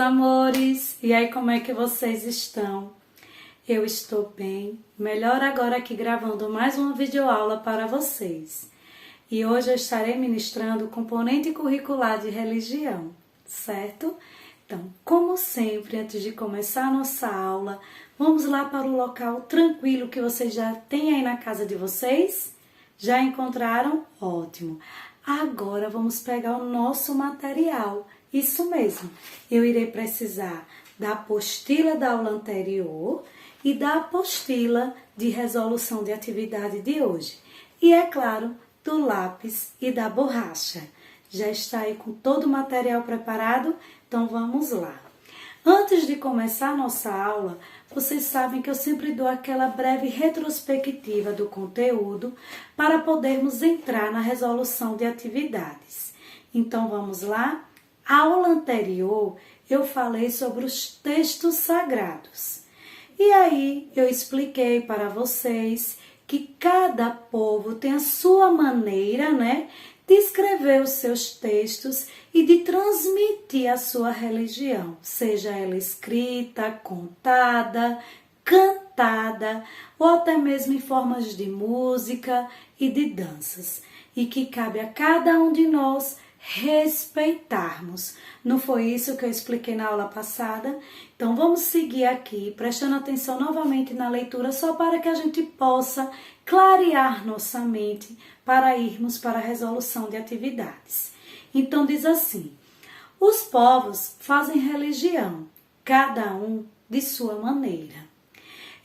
amores! E aí, como é que vocês estão? Eu estou bem, melhor agora aqui gravando mais uma videoaula para vocês. E hoje eu estarei ministrando o componente curricular de religião, certo? Então, como sempre, antes de começar a nossa aula, vamos lá para o local tranquilo que vocês já têm aí na casa de vocês? Já encontraram? Ótimo! Agora vamos pegar o nosso material. Isso mesmo, eu irei precisar da apostila da aula anterior e da apostila de resolução de atividade de hoje. E, é claro, do lápis e da borracha. Já está aí com todo o material preparado? Então vamos lá. Antes de começar a nossa aula, vocês sabem que eu sempre dou aquela breve retrospectiva do conteúdo para podermos entrar na resolução de atividades. Então vamos lá? A aula anterior eu falei sobre os textos sagrados. E aí eu expliquei para vocês que cada povo tem a sua maneira, de escrever os seus textos e de transmitir a sua religião, seja ela escrita, contada, cantada ou até mesmo em formas de música e de danças. E que cabe a cada um de nós respeitarmos. Não foi isso que eu expliquei na aula passada? Então vamos seguir aqui, prestando atenção novamente na leitura, só para que a gente possa clarear nossa mente para irmos para a resolução de atividades. Então diz assim: os povos fazem religião, cada um de sua maneira.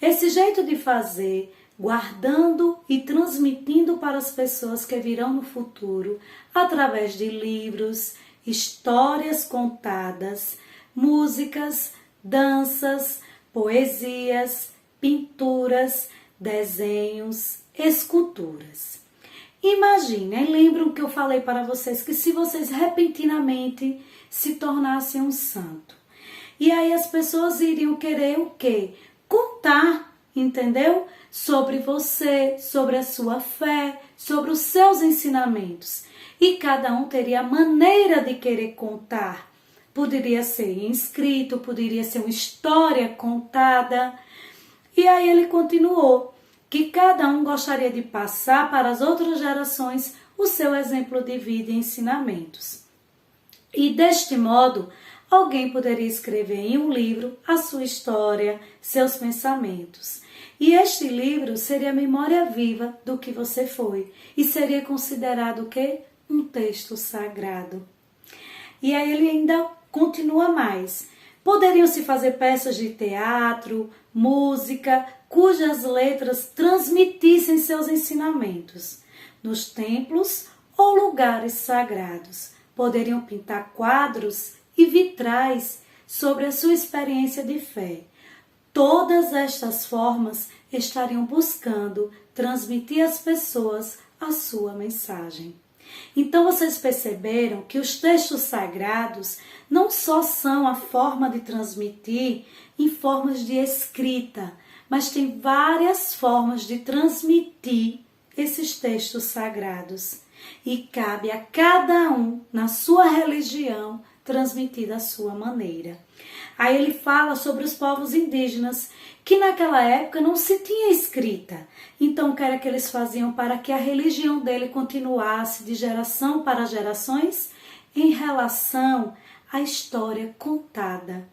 Esse jeito de fazer, guardando e transmitindo para as pessoas que virão no futuro, através de livros, histórias contadas, músicas, danças, poesias, pinturas, desenhos, esculturas. Imaginem, lembram que eu falei para vocês que se vocês repentinamente se tornassem um santo, e aí as pessoas iriam querer o quê? Contar, entendeu? Sobre você, sobre a sua fé, sobre os seus ensinamentos. E cada um teria a maneira de querer contar. Poderia ser em escrito, poderia ser uma história contada. E aí ele continuou, que cada um gostaria de passar para as outras gerações o seu exemplo de vida e ensinamentos. E deste modo, alguém poderia escrever em um livro a sua história, seus pensamentos. E este livro seria a memória viva do que você foi. E seria considerado o quê? Um texto sagrado. E aí ele ainda continua mais. Poderiam se fazer peças de teatro, música, cujas letras transmitissem seus ensinamentos. Nos templos ou lugares sagrados. Poderiam pintar quadros e vitrais sobre a sua experiência de fé. Todas estas formas estariam buscando transmitir às pessoas a sua mensagem. Então vocês perceberam que os textos sagrados não só são a forma de transmitir em formas de escrita, mas tem várias formas de transmitir esses textos sagrados. E cabe a cada um, na sua religião, transmitir da sua maneira. Aí ele fala sobre os povos indígenas, que naquela época não se tinha escrita. Então, o que era que eles faziam para que a religião dele continuasse de geração para gerações? Em relação à história contada.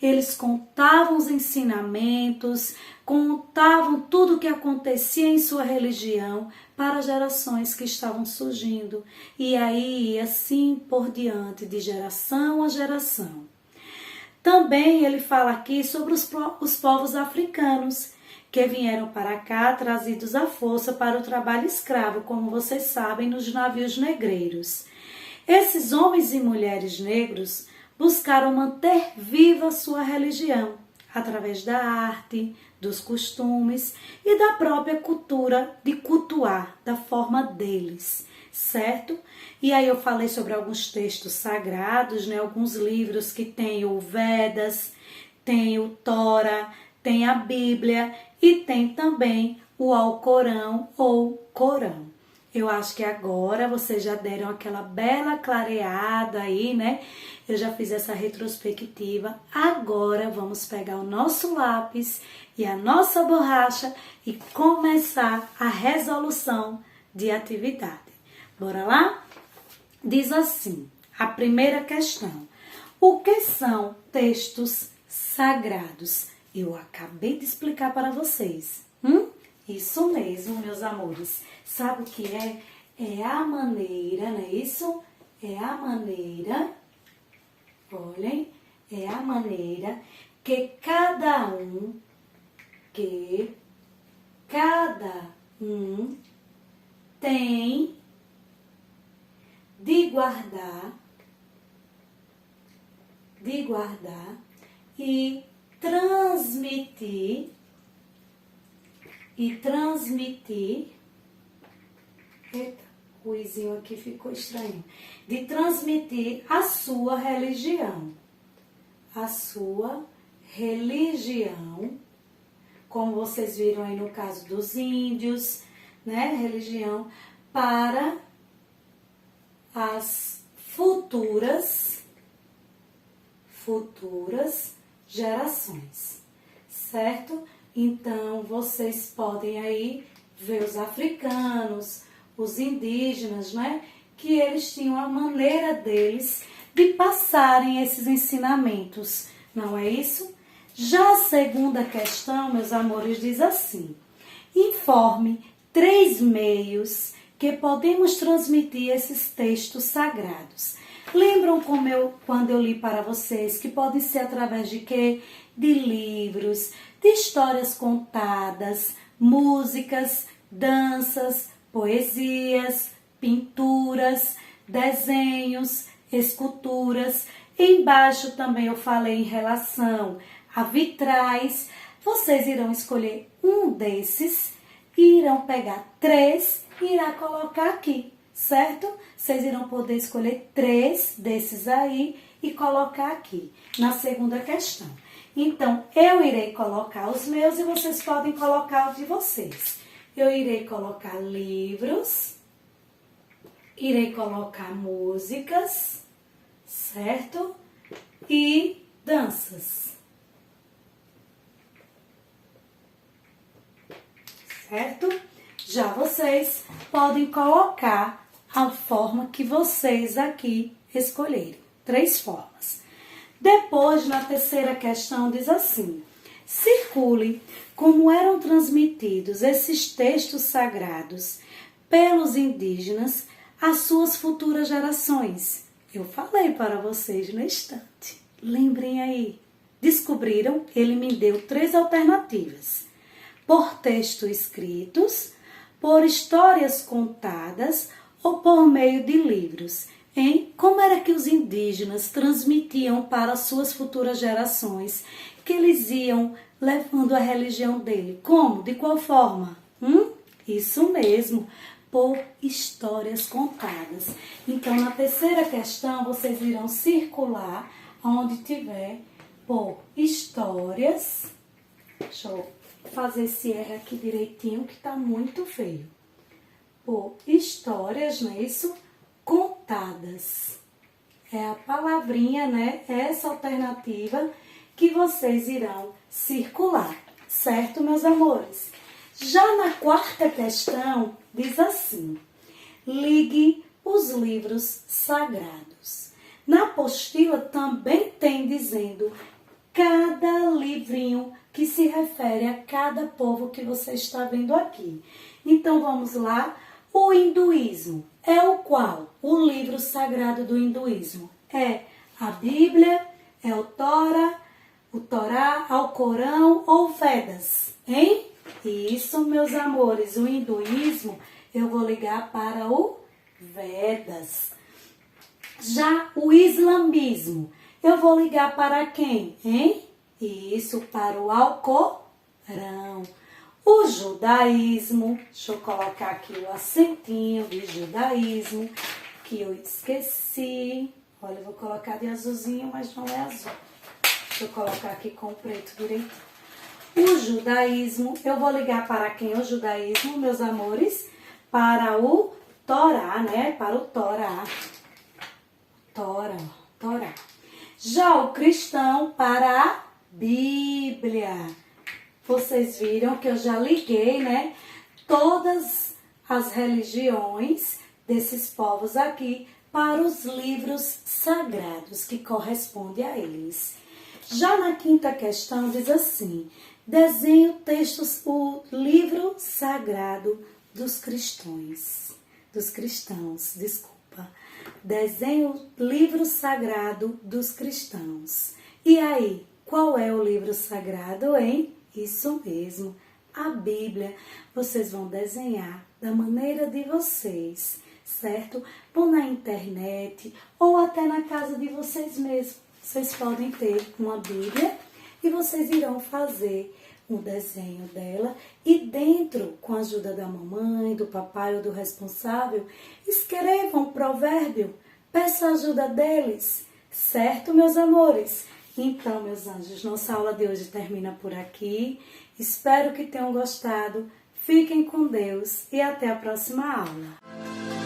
Eles contavam os ensinamentos, contavam tudo o que acontecia em sua religião para gerações que estavam surgindo. E aí, assim por diante, de geração a geração. Também ele fala aqui sobre os povos africanos, que vieram para cá trazidos à força para o trabalho escravo, como vocês sabem, nos navios negreiros. Esses homens e mulheres negros buscaram manter viva a sua religião, através da arte, dos costumes e da própria cultura de cultuar, da forma deles, certo? E aí eu falei sobre alguns textos sagrados, alguns livros que tem o Vedas, tem o Tora, tem a Bíblia e tem também o Alcorão ou Corão. Eu acho que agora vocês já deram aquela bela clareada aí, né? Eu já fiz essa retrospectiva. Agora vamos pegar o nosso lápis e a nossa borracha e começar a resolução de atividade. Bora lá? Diz assim, a primeira questão. O que são textos sagrados? Eu acabei de explicar para vocês. Isso mesmo, meus amores. Sabe o que é? É a maneira, não é isso? É a maneira, olhem, é a maneira que cada um tem de guardar e transmitir, eita, o izinho aqui ficou estranho, de transmitir a sua religião, como vocês viram aí no caso dos índios, né, religião, para as futuras gerações, certo? Então, vocês podem aí ver os africanos, os indígenas, né? Que eles tinham a maneira deles de passarem esses ensinamentos, não é isso? Já a segunda questão, meus amores, diz assim: informe 3 meios que podemos transmitir esses textos sagrados. Lembram quando eu li para vocês que podem ser através de quê? De livros, de histórias contadas, músicas, danças, poesias, pinturas, desenhos, esculturas. Embaixo também eu falei em relação a vitrais. Vocês irão escolher um desses e irão pegar 3 e irá colocar aqui, certo? Vocês irão poder escolher 3 desses aí e colocar aqui na segunda questão. Então, eu irei colocar os meus e vocês podem colocar os de vocês. Eu irei colocar livros, irei colocar músicas, certo? E danças. Certo? Já vocês podem colocar a forma que vocês aqui escolherem. 3 formas. Depois, na terceira questão, diz assim: circule como eram transmitidos esses textos sagrados pelos indígenas às suas futuras gerações. Eu falei para vocês no instante. Lembrem aí. Descobriram? Ele me deu 3 alternativas: por textos escritos, por histórias contadas ou por meio de livros. Hein? Como era que os indígenas transmitiam para as suas futuras gerações que eles iam levando a religião dele? Como? De qual forma? Isso mesmo, por histórias contadas. Então, na terceira questão, vocês irão circular onde tiver por histórias. Deixa eu fazer esse R aqui direitinho, que tá muito feio. Por histórias, não é isso? Contadas. É a palavrinha, né? Essa alternativa que vocês irão circular, certo, meus amores? Já na quarta questão, diz assim: ligue os livros sagrados. Na apostila também tem dizendo cada livrinho que se refere a cada povo que você está vendo aqui. Então, vamos lá. O hinduísmo é o qual? O livro sagrado do hinduísmo é a Bíblia, é o Torá, Alcorão ou Vedas, hein? Isso, meus amores, o hinduísmo eu vou ligar para o Vedas. Já o islamismo eu vou ligar para quem, hein? Isso, para o Alcorão. O judaísmo, deixa eu colocar aqui o acentinho de judaísmo, que eu esqueci. Olha, eu vou colocar de azulzinho, mas não é azul. Deixa eu colocar aqui com o preto direitinho. O judaísmo, eu vou ligar para quem? O judaísmo, meus amores? Para o Torá, né? Para o Torá. Torá. Já o cristão para a Bíblia. Vocês viram que eu já liguei, né? Todas as religiões desses povos aqui para os livros sagrados que correspondem a eles. Já na quinta questão diz assim: desenhe o texto, o livro sagrado dos cristãos. Desenhe o livro sagrado dos cristãos. E aí, qual é o livro sagrado, hein? Isso mesmo, a Bíblia. Vocês vão desenhar da maneira de vocês, certo? Vão na internet ou até na casa de vocês mesmos. Vocês podem ter uma Bíblia e vocês irão fazer um desenho dela e dentro, com a ajuda da mamãe, do papai ou do responsável, escrevam um provérbio, peça a ajuda deles, certo, meus amores? Então, meus anjos, nossa aula de hoje termina por aqui. Espero que tenham gostado. Fiquem com Deus e até a próxima aula.